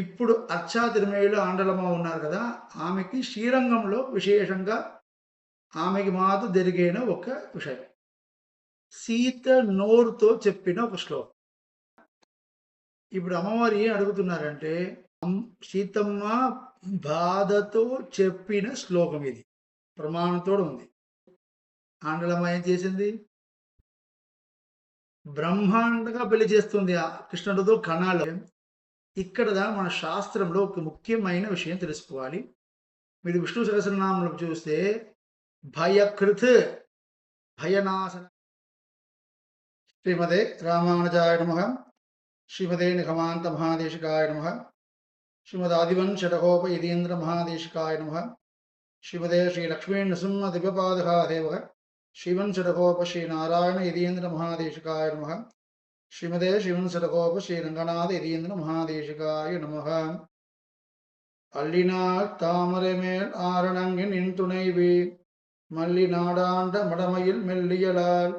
ఇప్పుడు అర్చా తిరుమలలో ఆండలమ్మ ఉన్నారు కదా, ఆమెకి శ్రీరంగంలో విశేషంగా ఆమెకి మాత్రం జరిగిన ఒక విషయం. సీత నోరుతో చెప్పిన ఒక శ్లోకం. ఇప్పుడు అమ్మవారు ఏం అడుగుతున్నారంటే, సీతమ్మ బాధతో చెప్పిన శ్లోకం ఇది. ప్రమాణంతో ఉంది. ఆండలమ్మ ఏం చేసింది? బ్రహ్మాండంగా పెళ్లి చేస్తుంది ఆ కృష్ణుడితో కణాలు. ఇక్కడ మన శాస్త్రంలో ఒక ముఖ్యమైన విషయం తెలుసుకోవాలి. మీరు విష్ణు సహస్రనామంలో చూస్తే భయకృత్ భయనాశన శ్రీమదే రామానుజాయ నమః, శ్రీమదే నిగమాంత మహాదేశికాయ నమః, శ్రీమదాదివన్ షటకోప యతీంద్ర మహాదేశికాయ నమః, శ్రీమదే శ్రీ లక్ష్మీ నృసింహ దివ్యపాదకాదేవ శ్రీవన్ షటకోప శ్రీనారాయణ యతీంద్ర మహాదేశికాయ నమః, శ్రీమదే శ్రీవన్ షటకోప శ్రీరంగనాథ యతీంద్ర మహాదేశికాయ నమః. அள்ளினாள் தாமரை மேல் ஆரணங்கி நின் துணைவி மல்லி நாடாண்ட மடமையில் மெல்லியலால்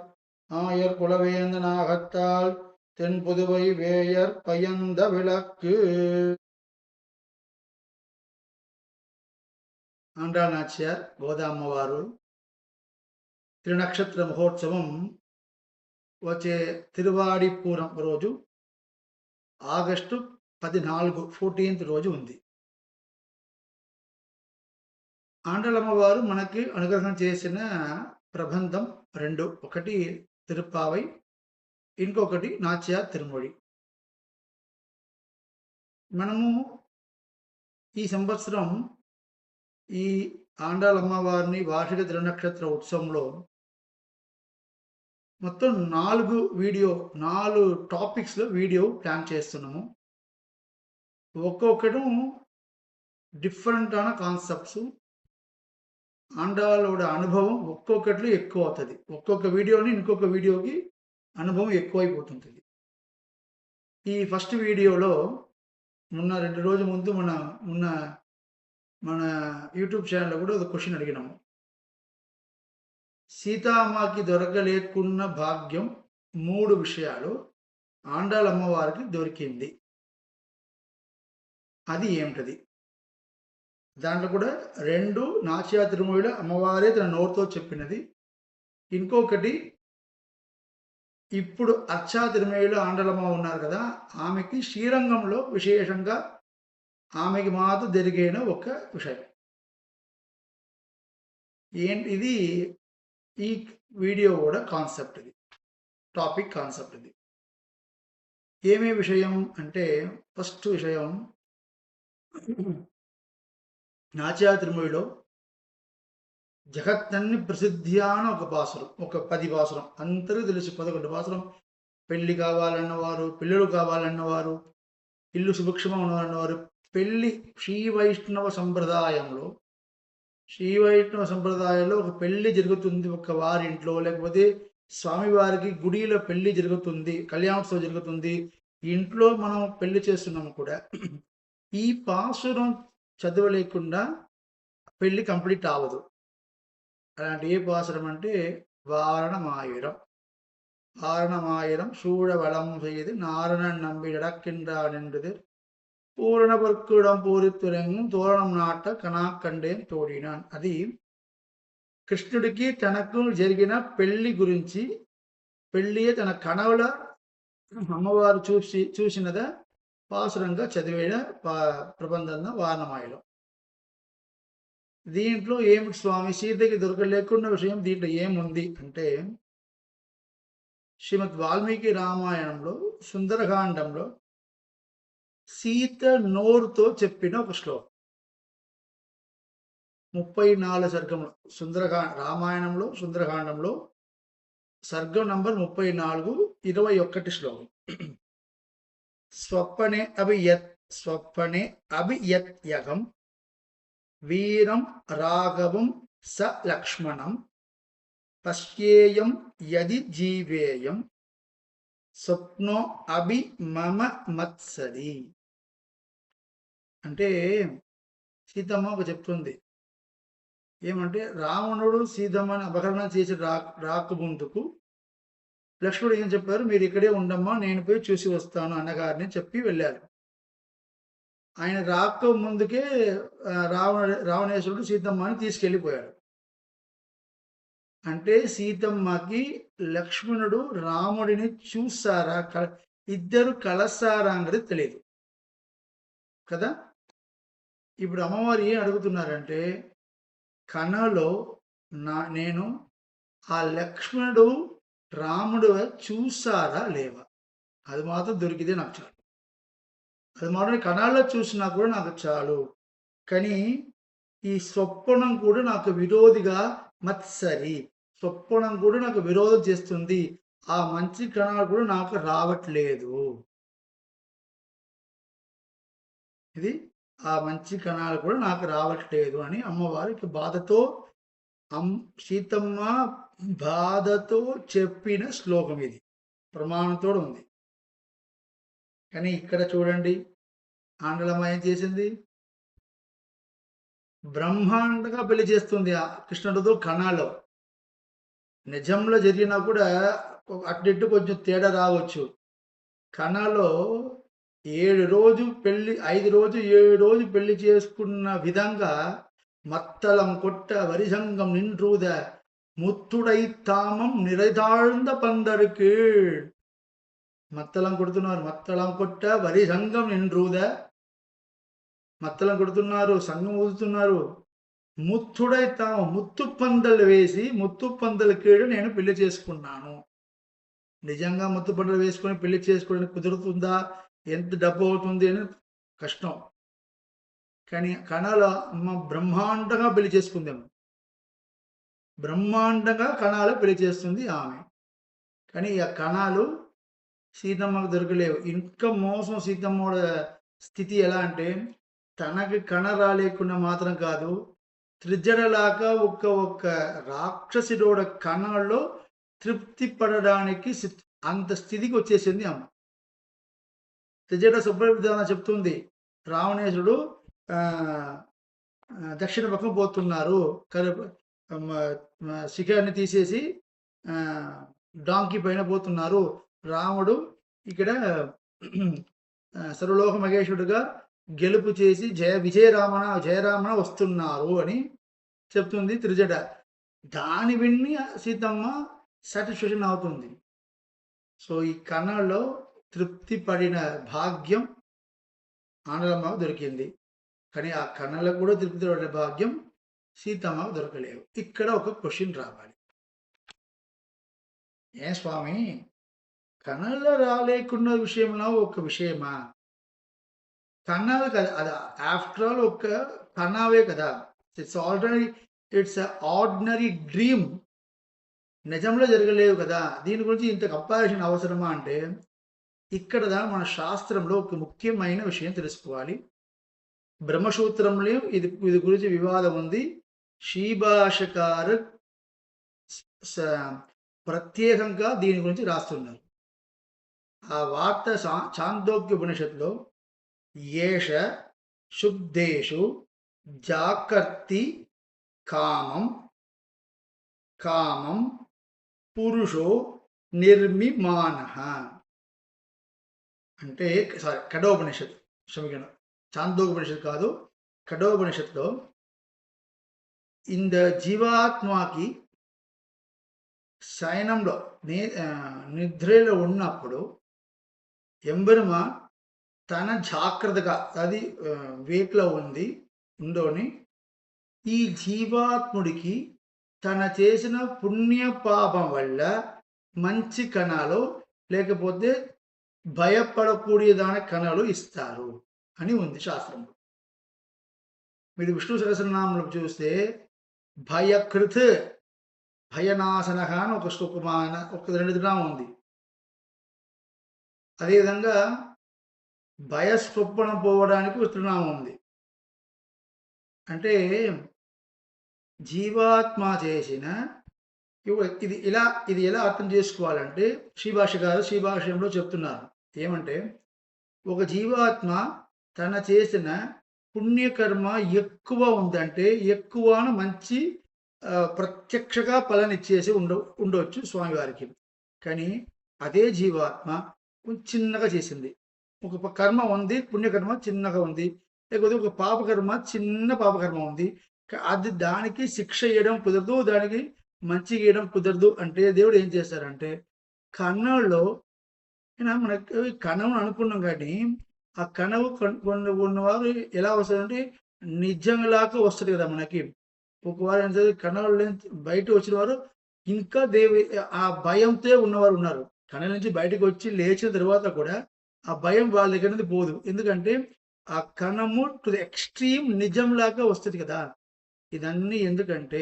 ஆயர் குலவேந்த நாகத்தால் தென் புதுவை வேயர் பயந்த விளக்கு. ఆండాళ్ నాచ్యార్ గోదామ్మవారు త్రినక్షత్ర మహోత్సవం వచ్చే తిరువాడిపూరం రోజు ఆగస్టు 14 రోజు ఉంది. ఆండలమ్మవారు మనకి అనుగ్రహం చేసిన ప్రబంధం రెండు, ఒకటి తిరుప్పావై, ఇంకొకటి నాచ్యార్ తిరుమొഴി. మనము ఈ సంవత్సరం ఈ ఆండాలమ్మవారిని వార్షిక త్రినక్షత్ర ఉత్సవంలో మొత్తం 4 టాపిక్స్లో వీడియో ప్లాన్ చేస్తున్నాము. ఒక్కొక్కటి డిఫరెంట్ అయిన కాన్సెప్ట్స్, ఆండాళోட అనుభవం ఒక్కొక్కట్లో ఎక్కువ అవుతుంది. ఒక్కొక్క వీడియోని ఇంకొక వీడియోకి అనుభవం ఎక్కువైపోతుంటుంది. ఈ ఫస్ట్ వీడియోలో మొన్న 2 రోజుల ముందు మన యూట్యూబ్ ఛానల్లో కూడా ఒక క్వశ్చన్ అడిగినాము. సీతామాకి దొరకలేకున్న భాగ్యం 3 విషయాలు ఆండాళమ్మవారికి దొరికింది. అది ఏమిటది? దాంట్లో కూడా 2 నాచ్యార్ తిరుమొഴിలో అమ్మవారే తన నోరుతో చెప్పినది. ఇంకొకటి ఇప్పుడు అర్చా తిరుమలలో ఆండలమ్మ ఉన్నారు కదా, ఆమెకి శ్రీరంగంలో విశేషంగా ఆమెకి మాత్రం జరిగిన ఒక విషయం. ఇది ఈ వీడియో కూడా కాన్సెప్ట్, ఇది టాపిక్ కాన్సెప్ట్. ఇది ఏమే విషయం అంటే, ఫస్ట్ విషయం నాచ్యార్ తిరుమొഴിలో జగత్తన్ని ప్రసిద్ధియాన ఒక పాసురం, ఒక 10 పాసురం అందరికీ తెలుసు. 11 పాసురం. పెళ్లి కావాలన్నవారు, పిల్లలు కావాలన్నవారు, ఇల్లు సుభిక్షంగా ఉన్నవారు, పెళ్లి శ్రీ వైష్ణవ సంప్రదాయంలో ఒక పెళ్లి జరుగుతుంది ఒక వారింట్లో, లేకపోతే స్వామివారికి గుడిలో పెళ్లి జరుగుతుంది, కళ్యాణోత్సవం జరుగుతుంది, ఇంట్లో మనం పెళ్లి చేస్తున్నాము కూడా. ఈ పాసురం చదవలేకుండా పెళ్లి కంప్లీట్ అవ్వదు. అలాంటి ఏ పాసురం అంటే వారణమాయిరం சூழவளம் செய்து நாரணன் நம்பி நடக்கின்றான் என்றது పూరణ పర్కుడం పూరిత్తురెంగం తోరణం నాట కనా కండేం తోడినాన్. అది కృష్ణుడికి తనకు జరిగిన పెళ్లి గురించి, పెళ్లియే తన కనవల అమ్మవారు చూసినదా పాసురంగా చదివేన ప్రబంధంగా వారణమాయిలో. దీంట్లో ఏమిటి స్వామి, సీతకి దొరకలేకున్న విషయం దీంట్లో ఏముంది అంటే, శ్రీమద్ వాల్మీకి రామాయణంలో సుందరకాండంలో సీత నోరుతో చెప్పిన ఒక శ్లోకం. 34 సర్గంలో రామాయణంలో సుందరకాండంలో సర్గం నంబర్ 34, 21 శ్లోకం. స్వప్నే అభియత్యగం వీరం రాఘవం స లక్ష్మణం పశ్యేయం యది జీవేయం స్వప్నో అభి మమ మత్సది. అంటే సీతమ్మ ఒక చెప్తుంది ఏమంటే, రావణుడు సీతమ్మని అపహరణ చేసి రాకముందుకు లక్ష్మణుడు ఏం చెప్పారు, మీరు ఇక్కడే ఉండమ్మా, నేను పోయి చూసి వస్తాను అన్నగారిని చెప్పి వెళ్ళారు. ఆయన రాక ముందుకే రావణేశ్వరుడు సీతమ్మని తీసుకెళ్ళిపోయాడు. అంటే సీతమ్మకి లక్ష్మణుడు రాముడిని చూసారా, ఇద్దరు కలసారా అన్నది తెలియదు కదా. ఇప్పుడు అమ్మవారు ఏం అడుగుతున్నారంటే, కనలో నేను ఆ లక్ష్మణుడు రాముడు చూసారా లేవా, అది మాత్రం దొరికితే నాకు చాలు. అది మాత్రం కణాల్లో చూసినా కూడా నాకు చాలు. కానీ ఈ స్వప్నం కూడా నాకు విరోధిగా మత్సరి, స్వప్నం కూడా నాకు విరోధం చేస్తుంది. ఆ మంచి కణాలు కూడా నాకు రావట్లేదు. ఇది ఆ మంచి కణాలు కూడా నాకు రావట్లేదు అని అమ్మవారికి బాధతో సీతమ్మ బాధతో చెప్పిన శ్లోకం ఇది, ప్రమాణంతో ఉంది. కానీ ఇక్కడ చూడండి, ఆండలమ్మ ఏం చేసింది, బ్రహ్మాండంగా పెళ్లి చేస్తుంది ఆ కృష్ణుడితో కణాలో. నిజంలో జరిగినా కూడా అటు కొంచెం తేడా రావచ్చు. కణాలో 7 రోజు పెళ్లి, 5 రోజు 7 రోజు పెళ్లి చేసుకున్న విధంగా మత్తలం కొట్ట వరిసంగం నిండ్రూద ముత్తుడై తామం నిరైతాழ்ந்த పందరికి. మత్తలం కొడుతున్నారు, మత్తలం కొట్ట వరి సంఘం నిండ్రూద, మత్తలం కొడుతున్నారు, సంఘం ఊదుతున్నారు. ముత్తుడై తాము, ముత్తు పందలు వేసి ముత్తు పందల కీడు నేను పెళ్లి చేసుకున్నాను. నిజంగా ముత్తు పందలు వేసుకొని పెళ్లి చేసుకోవడానికి కుదురుతుందా, ఎంత డబ్బు అవుతుంది అని కష్టం. కానీ కణాల అమ్మ బ్రహ్మాండంగా పెళ్లి చేసుకుందాం, బ్రహ్మాండంగా కణాలు పెళ్లి చేస్తుంది ఆమె. కానీ ఆ కణాలు సీతమ్మకు దొరకలేవు. ఇంకా మోసం సీతమ్మ స్థితి ఎలా అంటే, తనకి కణ రాలేకుండా మాత్రం కాదు, త్రిజడలాగా ఒక్క రాక్షసుడోడ కణాల్లో తృప్తి పడడానికి అంత స్థితికి వచ్చేసింది అమ్మ. త్రిజడ సుబ్రహ్మణ్య చెప్తుంది, రావణేశ్వరుడు దక్షిణ పక్కన పోతున్నారు, శిఖరాన్ని తీసేసి డాంకీ పైన పోతున్నారు, రాముడు ఇక్కడ సర్వలోక మహేశ్వరుడుగా గెలుపు చేసి జయరామణ వస్తున్నారు అని చెప్తుంది త్రిజడ. దాని విన్ని సీతమ్మ సాటిస్ఫాక్షన్ అవుతుంది. సో ఈ కన్నడలో తృప్తి పడిన భాగ్యం ఆండలమ్మకు దొరికింది. కానీ ఆ కన్నలకు కూడా తృప్తి పడిన భాగ్యం సీతమ్మకు దొరకలేవు. ఇక్కడ ఒక క్వశ్చన్ రావాలి, ఏ స్వామి కన్నలో రాలేకున్న విషయంలో ఒక విషయమా? కన్నావే కదా, అది ఆఫ్టర్ ఆల్ ఒక కన్నావే కదా, ఇట్స్ ఆర్డినరీ డ్రీమ్, నిజంలో జరగలేవు కదా, దీని గురించి ఇంత కంపారిజన్ అవసరమా అంటే, ఇక్కడ మన శాస్త్రంలో ఒక ముఖ్యమైన విషయం తెలుసుకోవాలి. బ్రహ్మసూత్రంలో ఇది గురించి వివాదం ఉంది. శ్రీభాషకారు ప్రత్యేకంగా దీని గురించి రాస్తున్నారు. ఆ వార్త చాందోగ్య ఉపనిషత్తులో ఏష శుద్ధేషు జాకర్తి కామం కామం పురుషో నిర్మిమాన అంటే, సారీ కఠోపనిషత్, క్షమికను, చాందోగ్యోపనిషత్ కాదు, కఠోపనిషత్తులో இந்த జీవాత్మకి శయనంలో నిద్రలో ఉన్నప్పుడు ఎంబెరుమ తన జాగ్రత్తగా, అది వేక్లో ఉండోని ఈ జీవాత్ముడికి తన చేసిన పుణ్య పాపం వల్ల మంచి కణాలు లేకపోతే భయపడకూడదాని కణాలు ఇస్తారు అని ఉంది శాస్త్రంలో. మీరు విష్ణు సహస్రనామంలో చూస్తే భయకృత్ భయనాశన అని ఒక శ్లోకమాన ఒక 2 నామం ఉంది. అదేవిధంగా భయస్వప్నం పోవడానికి ఒక నామం ఉంది. అంటే జీవాత్మ చేసిన ఇది ఎలా అర్థం చేసుకోవాలంటే, శ్రీభాష్యంలో చెప్తున్నారు ఏమంటే, ఒక జీవాత్మ తన చేసిన పుణ్యకర్మ ఎక్కువ ఉందంటే ఎక్కువను మంచి ప్రత్యక్షగా ఫలనిచ్చేసి ఉండవచ్చు స్వామివారికి. కానీ అదే జీవాత్మ కొంచెం చిన్నగా చేసింది, ఒక కర్మ ఉంది, పుణ్యకర్మ చిన్నగా ఉంది, లేకపోతే ఒక పాపకర్మ, చిన్న పాపకర్మ ఉంది. అది దానికి శిక్ష ఇయ్యడం కుదరదు. దానికి మంచి ఇయ్యడం కుదరదు అంటే దేవుడు ఏం చేశారంటే, కన్నుల్లో మనకు కనవు అనుకున్నాం కానీ, ఆ కనవు ఉన్నవారు ఎలా వస్తుందంటే నిజంలాగా వస్తుంది కదా మనకి. ఒకవారు ఏంటంటే కనవుల బయట వచ్చిన వారు ఇంకా ఆ భయంతో ఉన్నవారు ఉన్నారు. కన్నుల నుంచి బయటకు వచ్చి లేచిన తర్వాత కూడా ఆ భయం వాళ్ళ దగ్గర నుంచి పోదు. ఎందుకంటే ఆ కణము టు ది ఎక్స్ట్రీమ్ నిజంలాగా వస్తుంది కదా. ఇదన్నీ ఎందుకంటే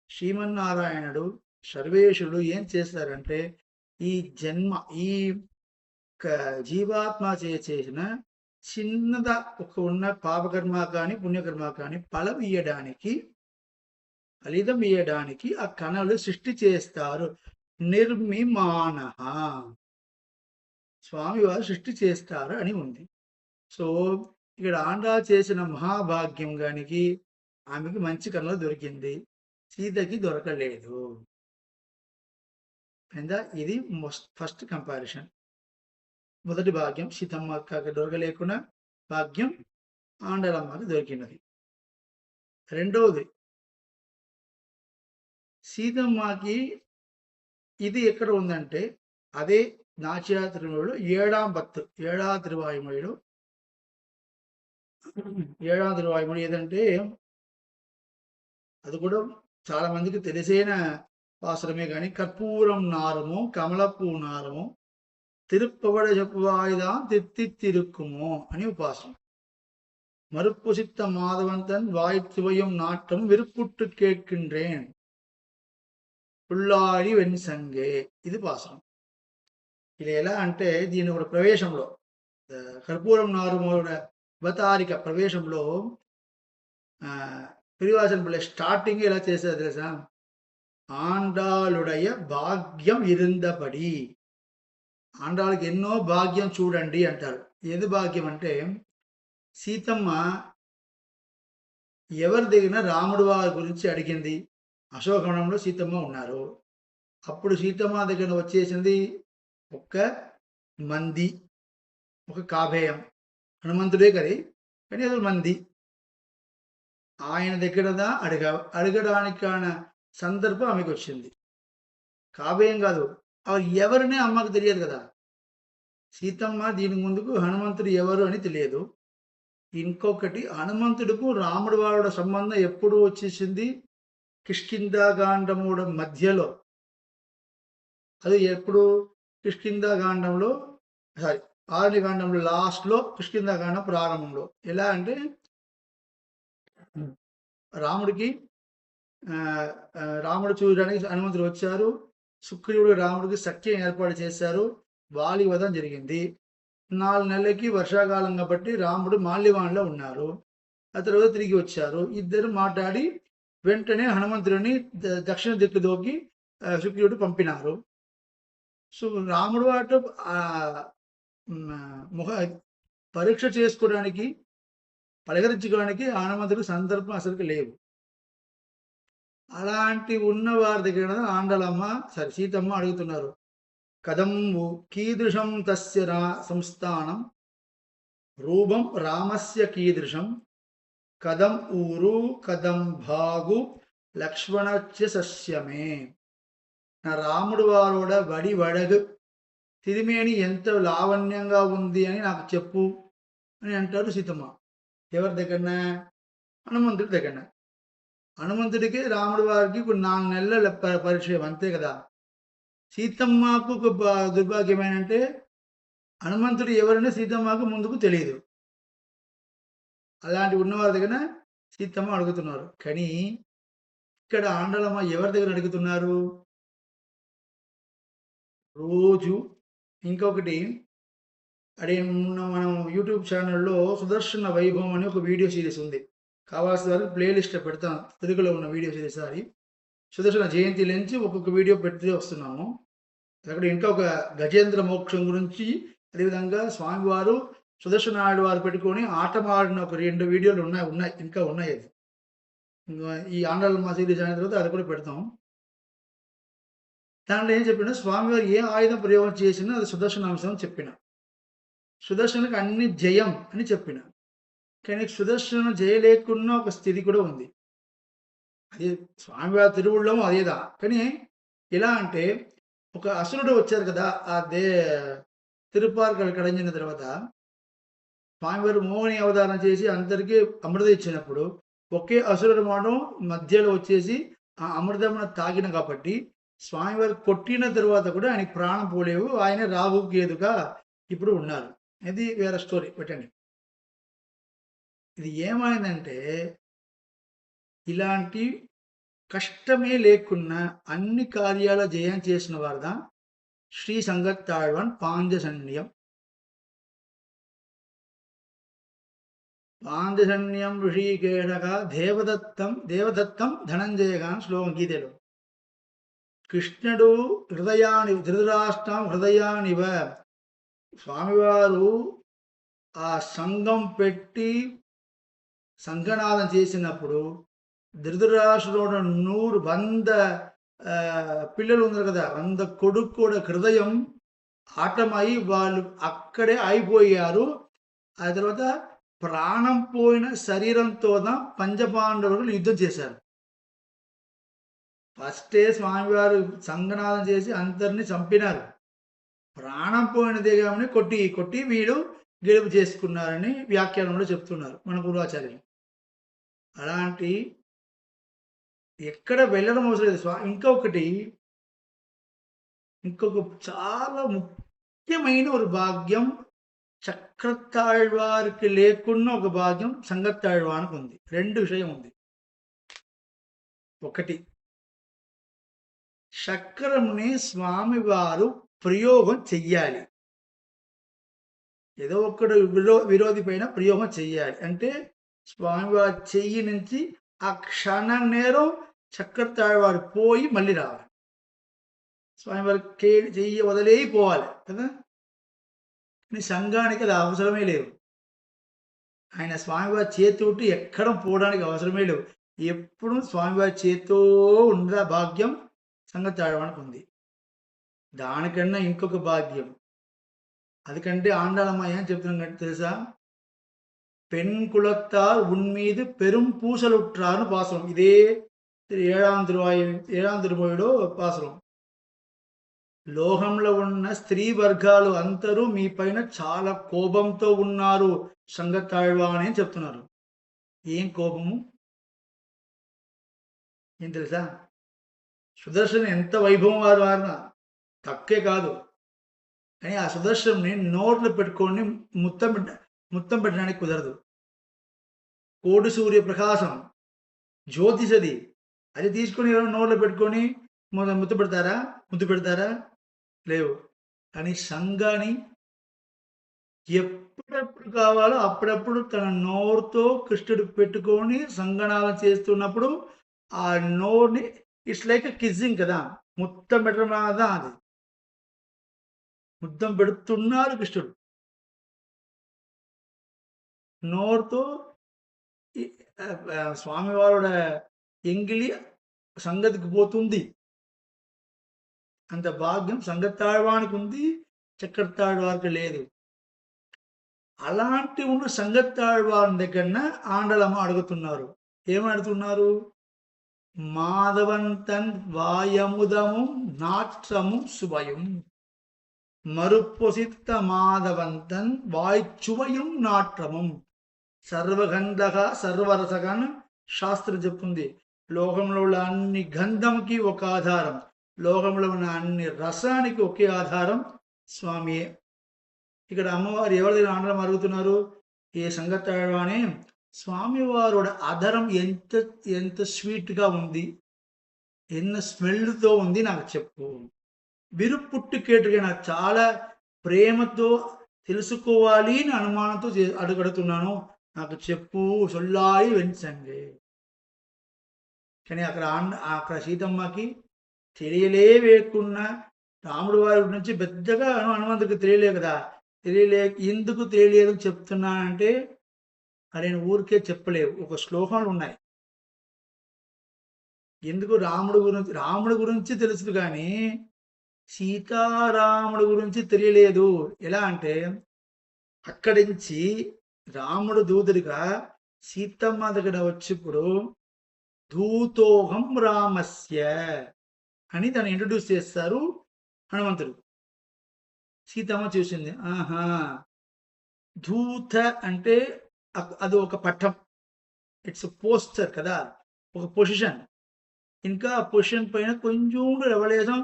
శ్రీమన్నారాయణుడు సర్వేశ్వరుడు ఏం చేస్తారంటే ఈ జన్మ ఈ జీవాత్మ చేసిన చిన్నద ఉన్న పాపకర్మ కానీ పుణ్యకర్మ కానీ ఫలితం ఇయ్యడానికి ఆ కణలు సృష్టి చేస్తారు. నిర్మిమాన స్వామివారు సృష్టి చేస్తారు అని ఉంది. సో ఇక్కడ ఆంధ్ర చేసిన మహాభాగ్యం గానికి ఆమెకి మంచి కళ దొరికింది, సీతకి దొరకలేదు. ఇది ఫస్ట్ కంపారిజన్. మొదటి భాగ్యం సీతమ్మకి దొరకలేకుండా భాగ్యం ఆండలమ్మకి దొరికినది. రెండవది సీతమ్మకి ఇది ఎక్కడ ఉందంటే అదే నాట్యాతిరుమలలో ఏడా తిరువాయుమొழிలో ఏదంటే అది కూడా చాలా మందికి తెలిసైన పాసురమే కానీ కర్పూరం నారము కమలపూ నారము తిరుప్పవడ చెప్పువాయిదాం తిరుక్కుము అని ఉపాసనం. மறுப்பு சித்த மாதவந்தன் வாய்த்துவையும் நாட்டம் விருப்புட்டு கேட்கின்றேன் పుల్లాడి వెన్సంగే. ఇది పాసనం. ఇది ఎలా అంటే దీని ఒక ప్రవేశంలో కర్పూరం నారుమోడ అవతారిక ప్రవేశంలో పిరివాసన్ పిள்ளை స్టార్టింగ్ ఎలా చేసేది తెలుసా? ఆండాలుడయ భాగ్యం ఇరుందపడి, ఆండాళ్ళకి ఎన్నో భాగ్యం చూడండి అంటారు. ఏది భాగ్యం అంటే సీతమ్మ ఎవరి దగ్గర రాముడు వారి గురించి అడిగింది. అశోకవనంలో సీతమ్మ ఉన్నారు. అప్పుడు సీతమ్మ దగ్గర వచ్చేసింది ఒక మంది, ఒక కాభేయం, హనుమంతుడే కది కానీ అది మంది. ఆయన దగ్గర అడగడానికాన సందర్భం ఆమెకు వచ్చింది. కాభేయం కాదు, అవి ఎవరిని అమ్మకు తెలియదు కదా. సీతమ్మ దీని ముందుకు హనుమంతుడు ఎవరు అని తెలియదు. ఇంకొకటి హనుమంతుడుకు రాముడు వాడు సంబంధం ఎప్పుడు వచ్చేసింది? కిష్కింధాకాండముడ మధ్యలో. అది ఎప్పుడు? కిష్కింధాకాండంలో ఆరణ్యకాండంలో లాస్ట్లో, కిష్కింధాకాండం ప్రారంభంలో. ఎలా అంటే రాముడు చూడడానికి హనుమంతుడు వచ్చారు. సుగ్రీవుడు రాముడికి సఖ్యం ఏర్పాటు చేశారు. వాలి వధం జరిగింది. 4 నెలలకి వర్షాకాలం కాబట్టి రాముడు మాల్యవాన్లో ఉన్నారు. ఆ తర్వాత తిరిగి వచ్చారు. ఇద్దరు మాట్లాడి వెంటనే హనుమంతుడిని దక్షిణ దిక్కు దోకి సుగ్రీవుడు పంపినారు. సో రాముడు వాటి పరీక్ష చేసుకోవడానికి, పలకరించుకోవడానికి హనుమంతుడికి సందర్భం అసలుకి లేవు. అలాంటి ఉన్న వారి దగ్గర ఆండలమ్మ సీతమ్మ అడుగుతున్నారు. కదంబు కీదృశం తస్య సంస్థానం రూపం రామస్య కీదృశం కదం ఊరు కదం భాగు లక్ష్మణస్య సస్యమే. నా రాముడు వారోడ వడగు తిరిమేని ఎంత లావణ్యంగా ఉంది అని నాకు చెప్పు అని అంటారు సీతమ్మ. ఎవరి దగ్గరన? హనుమంతుడి దగ్గరన. హనుమంతుడికి రాముడి వారికి 4 నెలల పరిచయం, అంతే కదా. సీతమ్మకు దుర్భాగ్యమేనంటే హనుమంతుడు ఎవరైనా సీతమ్మకు ముందుకు తెలియదు. అలాంటి ఉన్నవారి దగ్గర సీతమ్మ అడుగుతున్నారు. కానీ ఇక్కడ ఆండలమ్మ ఎవరి దగ్గర అడుగుతున్నారు? రోజు ఇంకొకటి మనం యూట్యూబ్ ఛానల్లో సుదర్శన వైభవం అని ఒక వీడియో సిరీస్ ఉంది. కావాల్సిన వారికి ప్లేలిస్ట్ పెడతాను. తెలుగులో ఉన్న వీడియో సిరీస్. అది సుదర్శన జయంతి నుంచి ఒక్కొక్క వీడియో పెడుతూ వస్తున్నాము. అక్కడ ఇంకా ఒక గజేంద్ర మోక్షం గురించి, అదేవిధంగా స్వామివారు సుదర్శన నాయుడు వారు పెట్టుకొని ఆటమాడిన ఒక 2 వీడియోలు ఇంకా ఉన్నాయి. అది ఈ ఆండాలమ్మ సిరీస్ అయిన తర్వాత అది కూడా పెడతాం. దాంట్లో ఏం చెప్పినా, స్వామివారు ఏ ఆయుధం ప్రయోగం చేసినా అది సుదర్శనాంశం అని చెప్పిన. సుదర్శనకు అన్ని జయం అని చెప్పిన. కానీ సుదర్శనం చేయలేకున్న ఒక స్థితి కూడా ఉంది. అది స్వామివారి తిరువుళ్ళం అదేదా. కానీ ఎలా అంటే ఒక అసురుడు వచ్చారు కదా ఆ తిరుపార్కలు కడించిన తర్వాత స్వామివారు మోహిని అవతారం చేసి అందరికీ అమృతం ఇచ్చినప్పుడు ఒకే అసురుడు మాత్రం మధ్యలో వచ్చేసి ఆ అమృతమును తాగిన కాబట్టి స్వామివారు కొట్టిన తర్వాత కూడా ఆయనకి ప్రాణం పోలేవు. ఆయన రాహు కేతుగా ఇప్పుడు ఉన్నారు. ఇది వేరే స్టోరీ పెట్టండి. ఇది ఏమైందంటే ఇలాంటి కష్టమే లేకున్నా అన్ని కార్యాల జయం చేసిన వారుదా శ్రీ సంగత్తాழ்వాన్ పాంజసన్యం. పాంజసన్యం ఋషికేశగా దేవదత్తం ధనంజయగా శ్లోకం గీతలో కృష్ణుడు ధృతరాష్ట్రం హృదయానివ. స్వామివారు ఆ సంఘం పెట్టి సంఘనాదం చేసినప్పుడు ధృతరాష్ట్రుడు 100 పిల్లలు ఉన్నారు కదా, 100 కొడుకు కూడా హృదయం ఆటమై వాళ్ళు అక్కడే అయిపోయారు. ఆ తర్వాత ప్రాణం పోయిన శరీరంతో పంచపాండవులు యుద్ధం చేశారు. ఫస్టే స్వామివారు సంఘనాదం చేసి అందరినీ చంపినారు. ప్రాణం పోయినదే కాబట్టి కొట్టి వీడు గెలుపు చేసుకున్నారని వ్యాఖ్యానంలో చెప్తున్నారు మన గురువాచార్యులు. అలాంటి ఎక్కడ వెళ్ళడం అవసరం లేదు. ఇంకొక చాలా ముఖ్యమైన ఒక భాగ్యం చక్రతాళ్వారికి లేకున్నా ఒక భాగ్యం సంగత్తాళ్వానికి ఉంది. 2 విషయం ఉంది. ఒకటి, చక్రంని స్వామివారు ప్రయోగం చెయ్యాలి. ఏదో ఒక్కడు విరోధి పైన ప్రయోగం చెయ్యాలి అంటే స్వామివారి చెయ్యి నుంచి ఆ క్షణం నేరం చక్రతాళ్వారు పోయి మళ్ళీ రావాలి. స్వామివారి చెయ్యి వదిలేయిపోవాలి కదా. కానీ సంఘానికి అది అవసరమే లేవు. ఆయన స్వామివారి చేతి ఉంటే ఎక్కడ పోవడానికి అవసరమే లేవు. ఎప్పుడు స్వామివారి చేతితో ఉన్న భాగ్యం సంగత్తాళ్వానికి ఉంది. దానికన్నా ఇంకొక భాగ్యం அதுకంటే ఆండాళమ్మాయి అని చెప్తున్నాం తెలుసా. பெண் குலத்தார் உன்மீது பெரும் பூசலுற்றார்னு பாசுரம். இதே 7వ తిరుమొழிలో పాసురం. లోకంలో ఉన్న స్త్రీ వర్గాలు అందరూ మీ పైన చాలా కోపంతో ఉన్నారు సంగత్తాళ్వాన్ అని చెప్తున్నారు. ఏం కోపము ఏం తెలుసా. సుదర్శన్ ఎంత వైభవం వారినా తక్కువే కాదు. కానీ ఆ సుదర్శన్ని నోట్లో పెట్టుకొని ముత్తం పెట్టడానికి కుదరదు. కోటి సూర్య ప్రకాశం జ్యోతిషది. అది తీసుకొని ఎవరైనా నోట్లో పెట్టుకొని ముద్దు పెడతారా లేవు. కానీ సంఘాన్ని ఎప్పుడెప్పుడు కావాలో అప్పుడప్పుడు తన నోరుతో కృష్ణుడు పెట్టుకొని సంగనాలం చేస్తున్నప్పుడు ఆ నోరుని ఇట్స్ లైక్ కిస్సింగ్ కదా, ముద్దం పెట్టడం కదా. అది ముద్దం పెడుతున్నారు కృష్ణుడు. నోరుతో స్వామివారుడ ఎంగిలి సంగతికి పోతుంది. అంత భాగ్యం సంగత్తాళ్వానికి ఉంది, చక్రతాళ్వారికి లేదు. అలాంటి ఉన్న సంగత్తాళ్వారి దగ్గర ఆండలమ్మ అడుగుతున్నారు. ఏమని అడుగుతున్నారు. మాధవంతన్ వాయముదము నాట్రము సుభయం మరుపొసిత్త మాధవంతన్ వాయిచువయం నాట్రమం సర్వగంధక సర్వరసగన్ శాస్త్రం చెప్తుంది. లోకంలో ఉన్న అన్ని గంధంకి ఒక ఆధారం, లోకంలో ఉన్న అన్ని రసానికి ఒకే ఆధారం స్వామియే. ఇక్కడ అమ్మవారు ఎవరి దగ్గర ఆండలం అడుగుతున్నారు. ఏ సంగత్తాళ్వానే స్వామివారు అధరం ఎంత స్వీట్గా ఉంది, ఎన్న స్మెల్తో ఉంది నాకు చెప్పు. విరుపుట్టుకేటుగా నాకు చాలా ప్రేమతో తెలుసుకోవాలి అని అనుమానంతో అడుగుతున్నాను, నాకు చెప్పు సొల్లాయి వెంచండి. కానీ అక్కడ సీతమ్మకి తెలియలేకున్నా రాముడు వారి నుంచి పెద్దగా హనుమంతుడికి తెలియలే కదా. ఎందుకు తెలియలేదు చెప్తున్నానంటే ఆయన ఊరికే చెప్పలేవు. ఒక శ్లోకాలు ఉన్నాయి. ఎందుకు రాముడి గురించి తెలుసు కానీ సీతారాముడి గురించి తెలియలేదు. ఎలా అంటే అక్కడి నుంచి రాముడు దూదుడిగా సీతమ్మ దగ్గర వచ్చిప్పుడు ధూతోహం రామస్య అని దాన్ని ఇంట్రడ్యూస్ చేస్తారు హనుమంతుడు. సీతమ్మ చూసింది, ఆహా, ధూత అంటే అది ఒక పట్టం, ఇట్స్ పోస్టర్ కదా, ఒక పొజిషన్. ఇంకా ఆ పొజిషన్ పైన కొంచెం రెవల్యూషన్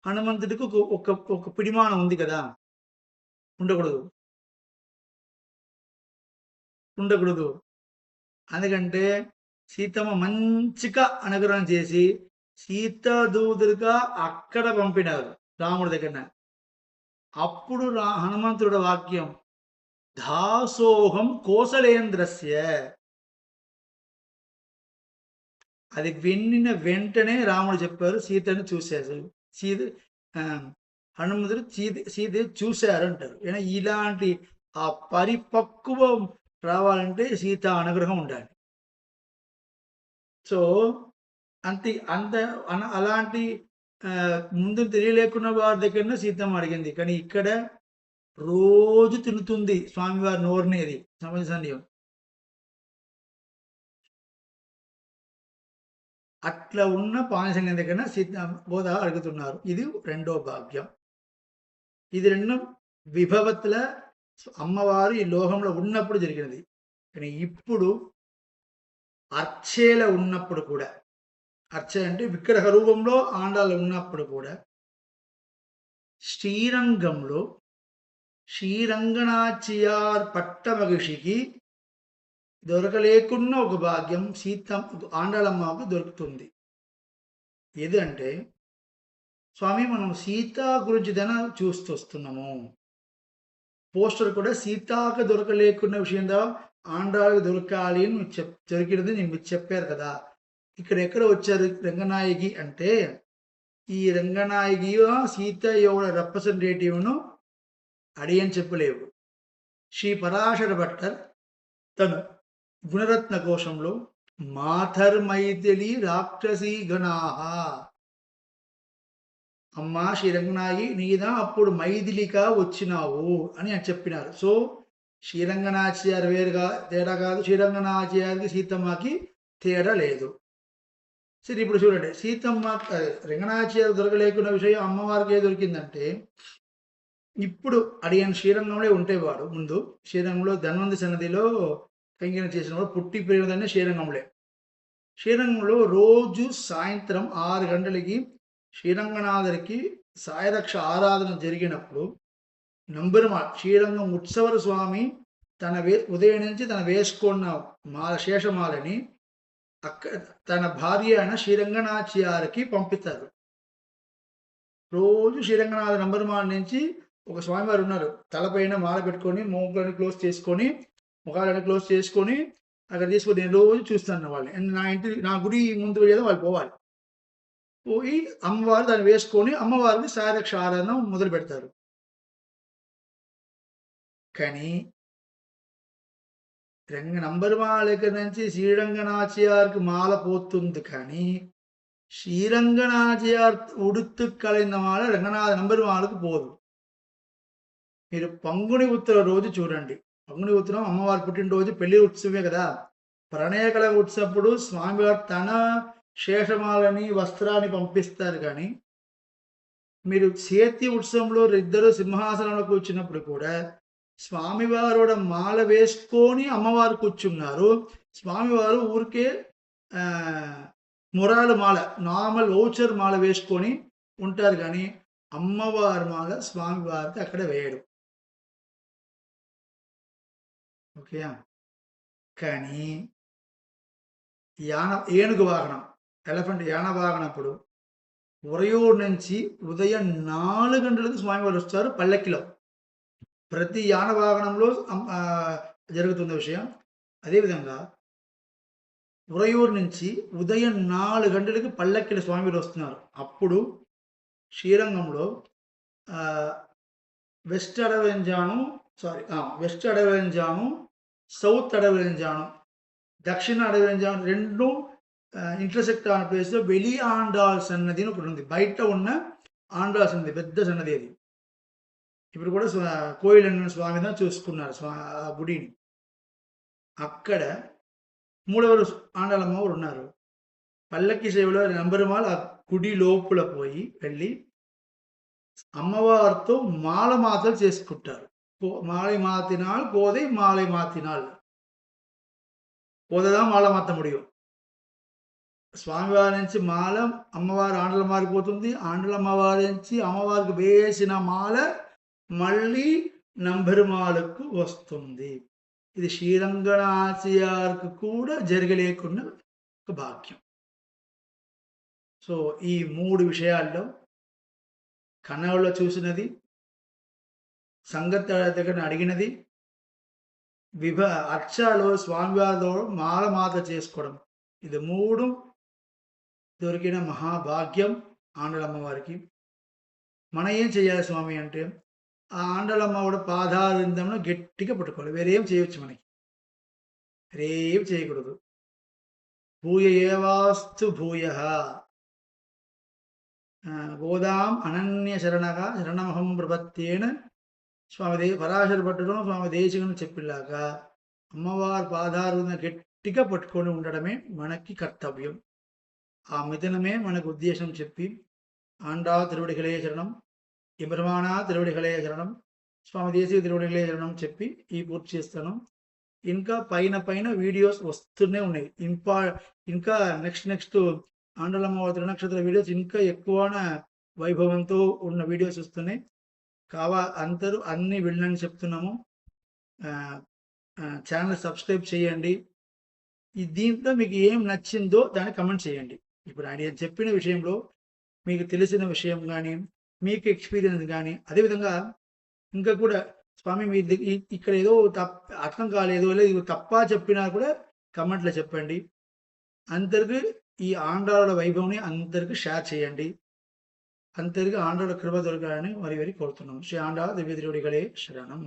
హనుమంతుడికి ఒక ఒక పిడిమానం ఉంది కదా, ఉండకూడదు ఉండకూడదు. ఎందుకంటే సీతమ్మ మంచిగా అనుగ్రహం చేసి సీతాదూతులుగా అక్కడ పంపినారు రాముడి దగ్గర. అప్పుడు హనుమంతుడి వాక్యం దాసోహం కోసలేంద్రస్య, అది విన్న వెంటనే రాముడు చెప్పారు సీతను చూశారు. సీత హనుమంతుడు సీత చూశారు అంటారు. ఇలాంటి ఆ పరిపక్వం రావాలంటే సీత అనుగ్రహం ఉండాలి. సో అలాంటి ముందు తెలియలేకున్న వారి దగ్గర సీతమ్మ అడిగింది. కానీ ఇక్కడ రోజు తిరుగుతుంది స్వామివారి నోరునేది సమన్వయం. అట్లా ఉన్న పానసంగం దగ్గర సీత గోదావరి అడుగుతున్నారు. ఇది రెండో భాగ్యం. ఇది రెండు విభవతుల అమ్మవారు ఈ లోకంలో ఉన్నప్పుడు జరిగినది. కానీ ఇప్పుడు అర్చేల ఉన్నప్పుడు కూడా, అర్చ అంటే విగ్రహ రూపంలో ఆండాలు ఉన్నప్పుడు కూడా శ్రీరంగంలో శ్రీరంగనాచియార్ పట్టమహిషికి దొరకలేకున్న ఒక భాగ్యం ఆండాళమ్మకు దొరుకుతుంది. ఏదంటే స్వామి మనం సీత గురించి చూస్తూ వస్తున్నాము. పోస్టర్ కూడా సీతాకు దొరకలేకున్న విషయంలో ఆండాళ్ళకి దొరకాలి అని దొరికినది నేను చెప్పారు కదా. ఇక్కడ ఎక్కడ వచ్చారు రంగనాయకి అంటే, ఈ రంగనాయకి సీత ఎవడ రిప్రజెంటేటివ్ను అడియని చెప్పలేవు. శ్రీ పరాశర భట్టర్ తన గుణరత్న కోశంలో మాథర్మైథిలి రాక్షసీ గణాహ, అమ్మా శ్రీరంగనాయి నీదా అప్పుడు మైథిలిగా వచ్చినావు అని చెప్పినారు. సో శ్రీరంగనాచార్య వేరుగా తేడా కాదు, శ్రీరంగనాచార్యకి సీతమ్మకి తేడా లేదు. సరే ఇప్పుడు చూడండి, సీతమ్మ రంగనాచార్య దొరకలేకున్న విషయం అమ్మవారికి ఏ దొరికిందంటే, ఇప్పుడు అడిగిన శ్రీరంగంలో ఉంటేవాడు. ముందు శ్రీరంగంలో ధన్వంతి సన్నదిలో కంకిన చేసినప్పుడు పుట్టి పెరిగినదన్నీ శ్రీరంగంలో. శ్రీరంగంలో రోజు సాయంత్రం 6 గంటలకి శ్రీరంగనాథరికి సాయరక్ష ఆరాధన జరిగినప్పుడు నంబెరుమాళ శ్రీరంగం ఉత్సవర స్వామి ఉదయం నుంచి తన వేసుకున్న శేషమాలని తన భార్య అయిన శ్రీరంగనాథ్యారికి పంపిస్తారు. రోజు శ్రీరంగనాథ నంబెరుమాళ నుంచి ఒక స్వామివారు ఉన్నారు, తలపైన మాల పెట్టుకొని మోకాలని క్లోజ్ చేసుకొని ముఖాలని క్లోజ్ చేసుకొని అక్కడ తీసుకొని నేను రోజు చూస్తాను వాళ్ళని. నా గుడి ముందు వెళ్ళేదో వాళ్ళు పోవాలి. పోయి అమ్మవారు దాన్ని వేసుకొని అమ్మవారిని సాయరక్ష ఆరాధన మొదలు పెడతారు. కానీ నంబెరుమాళ దగ్గర నుంచి శ్రీరంగనాథ్యారికి మాల పోతుంది. కానీ శ్రీరంగనాథ్యార్ ఉడుతు కలైన మాల రంగనాథ నంబెరుమాళకు పోదు. మీరు పంగుని ఉత్తర రోజు చూడండి. పంగుని ఉత్తరం అమ్మవారి పుట్టినరోజు పెళ్లి ఉత్సవమే కదా. ప్రణయకళ ఉత్సవప్పుడు స్వామివారు తన శేషమాలని వస్త్రాన్ని పంపిస్తారు. కానీ మీరు చేతి ఉత్సవంలో ఇద్దరు సింహాసనంలో కూర్చున్నప్పుడు కూడా స్వామివారు మాల వేసుకొని అమ్మవారు కూర్చున్నారు. స్వామివారు ఊరికే మురాలు మాల, నార్మల్ ఓచర్ మాల వేసుకొని ఉంటారు. కానీ అమ్మవారి మాల స్వామివారికి అక్కడ వేయడు. ఓకే. కానీ ఏనుగు వాహనం, ఎలిఫెంట్ యాన వాహనప్పుడు ఉరయూరు నుంచి ఉదయం 4 గంటలకు స్వామివారు వస్తారు పల్లెక్కిలో. ప్రతి యాన వాహనంలో జరుగుతున్న విషయం. అదేవిధంగా ఉరయూరు నుంచి ఉదయం 4 గంటలకి పల్లెక్కిల స్వామివారు వస్తున్నారు. అప్పుడు శ్రీరంగంలో వెస్ట్ అడవెంజాను, సౌత్ అడవెంజాను, దక్షిణ అడవెంజాను రెండు ఇంటర్సెక్ట్ అయిన ప్లేస్లో వెలి ఆండాల్ సన్నది అని ఒకటి ఉంది. బయట ఉన్న ఆండాల్ సన్నది పెద్ద సన్నది. అది ఇప్పుడు కూడా కోయిలన్న స్వామిగా చూసుకున్నారు ఆ గుడిని. అక్కడ మూడవ ఆండాలమ్మవారు ఉన్నారు. పల్లకి సేవలో నంబరుమాల ఆ గుడి లోపల పోయి వెళ్ళి అమ్మవారితో మాల మాతలు చేసుకుంటారు. மாலை மாத்தினால் கோதை மாலை மாத்தினால் కోద మాల మాత్ర ముడియం. స్వామివారి నుంచి మాల అమ్మవారు ఆండల మారిపోతుంది. ఆండల అమ్మవారి నుంచి అమ్మవారికి వేసిన మాల మళ్ళీ నంబరుమాలకు వస్తుంది. ఇది శ్రీరంగనాథయార్కు కూడా జరగలేకున్న ఒక భాగ్యం. సో ఈ 3 విషయాల్లో కన్నడలో చూసినది, సంగతి దగ్గర అడిగినది, అర్చలో స్వామివారితో మాలమాత చేసుకోవడం, ఇది 3 దొరికిన మహాభాగ్యం ఆండలమ్మవారికి. మనం ఏం చేయాలి స్వామి అంటే ఆ ఆండలమ్మ కూడా పాదారిందమును గట్టిగా పట్టుకోవాలి. వేరేం చేయవచ్చు, మనకి వేరేం చేయకూడదు. భూయ ఏవాస్తు భూయ గోదాం అనన్య శరణగా శరణమహం ప్రపత్తేన స్వామి పరాశర పట్టడం స్వామి దేశికను చెప్పిలాగా అమ్మవారి పాదారున్న గట్టిగా పట్టుకొని ఉండడమే మనకి కర్తవ్యం. ఆ మిథునమే మనకు ఉద్దేశం చెప్పి ఆండా తిరువడిகளே శరణం, ఇబ్రహ్మానా తిరువడిகளே శరణం, స్వామి దేశిక తిరువడిகளே శరణం చెప్పి ఈ పూర్తి చేస్తాను. ఇంకా పైన వీడియోస్ వస్తూనే ఉన్నాయి. ఇంకా నెక్స్ట్ ఆండలమ్మ త్రినక్షత్ర వీడియోస్ ఇంకా ఎక్కువ వైభవంతో ఉన్న వీడియోస్ వస్తున్నాయి. అందరూ అన్ని వెళ్ళని చెప్తున్నాము. ఛానల్ సబ్స్క్రైబ్ చేయండి. దీంట్లో మీకు ఏం నచ్చిందో దాన్ని కమెంట్ చేయండి. ఇప్పుడు ఆయన చెప్పిన విషయంలో మీకు తెలిసిన విషయం కానీ, మీకు ఎక్స్పీరియన్స్ కానీ, అదేవిధంగా ఇంకా కూడా స్వామి మీ ఇక్కడ ఏదో అర్థం కాలేదు లేదు తప్ప చెప్పినా కూడా కమెంట్లో చెప్పండి. అందరికీ ఈ ఆండాల వైభవంని అందరికీ షేర్ చేయండి. అందరికీ ఆండాల కృప దొరకాలని మరి కోరుతున్నాం. శ్రీ ఆండా దివ్య తిరువడిகளே శరణం.